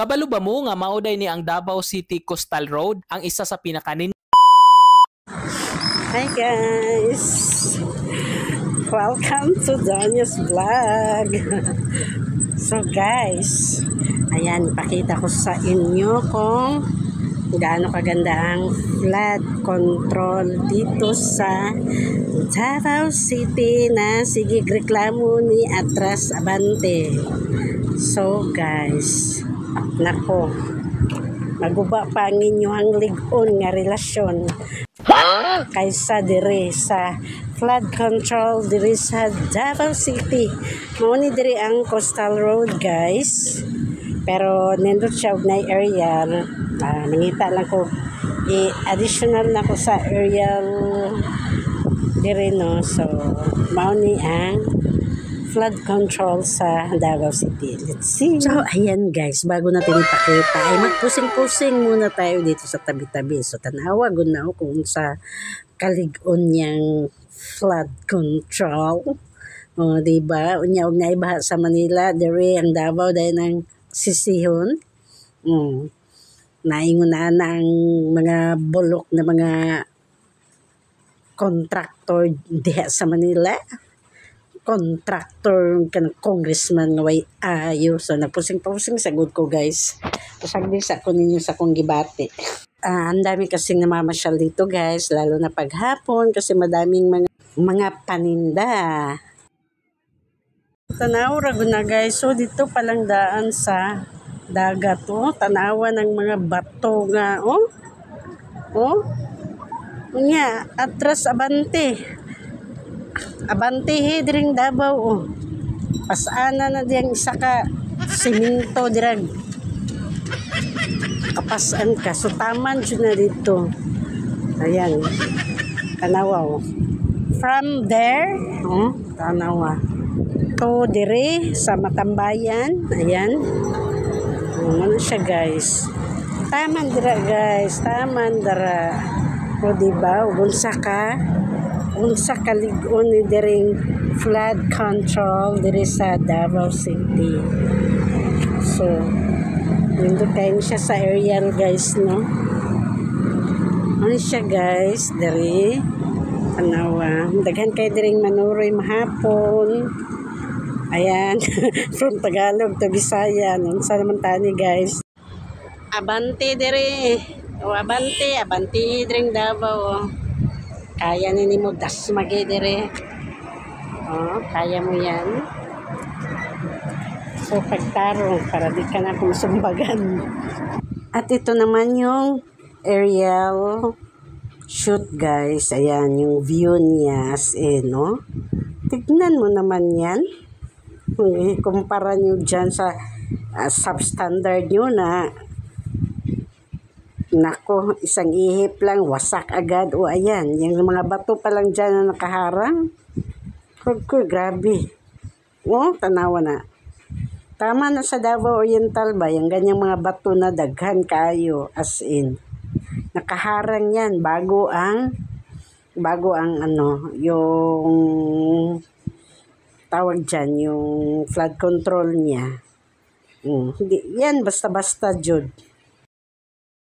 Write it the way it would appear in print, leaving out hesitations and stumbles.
Kabalo ba mo nga mauday ni ang Davao City Coastal Road ang isa sa pinakanin. Hi guys! Welcome to Dania's Vlog! So guys, ayan, ipakita ko sa inyo kung gaano kaganda ang flood control dito sa Davao City na sige reklamo ni Atras Abante. So guys, nako, maguba pa ang inyong lig-on nga relasyon kaysa dire sa flood control dire sa Davao City. Mao ni dire ang coastal road guys, pero nindot siya og nay aerial. Mangita lang ko i-additional na ko sa aerial dire no. So mao ni ang flood control sa Davao City. Let's see. So, ayan guys, bago natin ipakita, ay magpusing-pusing muna tayo dito sa tabi-tabi. So, tanawa, na ako kung sa kalig-on niyang flood control. O, diba? Unya-og na ibaha sa Manila, dere ang Davao, dahil ng sisihon. Naingon na ang mga bulok na mga contractor diha sa Manila. Contractor kan congressman nga way ayo. So nagpusing-pusing sagud ko guys. Pasagdi sa ko ninyo sa kong gibati. Ang dami kasing namamasyal dito guys, lalo na paghapon kasi madaming mga paninda. Tanaw ra gud na guys. So dito palang daan sa dagat tanawa ng mga bato nga Unya, Atras Abante. Abantehe diring Davao pasana na diyang isa ka simento dirag kapasan ka, so taman dyan na dito. Ayan, tanawa from there tanawa to dire sa Matambayan. Ayan, ano siya guys, taman dira guys, taman dara o diba, unsa kalig-on ni diring flood control diri sa Davao City. So nindot kayo siya sa aerial guys no. Ano siya guys diri tanawa, daghan kay diring manuroy mahapon. Ayan from Tagalog to Bisaya, unsa naman tani guys. Abante diri abante diring Davao. Kaya nini mo das magedere. Kaya mo yan. So pagtarong para di ka na kung sumbagan. At ito naman yung aerial shoot guys. Ayan yung view niya as in, no? Tignan mo naman yan. Kumpara nyo dyan sa substandard nyo na nako, isang ihip lang, wasak agad. O ayan, yung mga bato pa lang dyan na nakaharang. Grabe. Tanawa na. Tama na sa Davao Oriental ba, yung ganyang mga bato na daghan kayo, as in. Nakaharang yan, bago ang yung tawag dyan, yung flood control niya. Hindi, yan, basta-basta, Jud.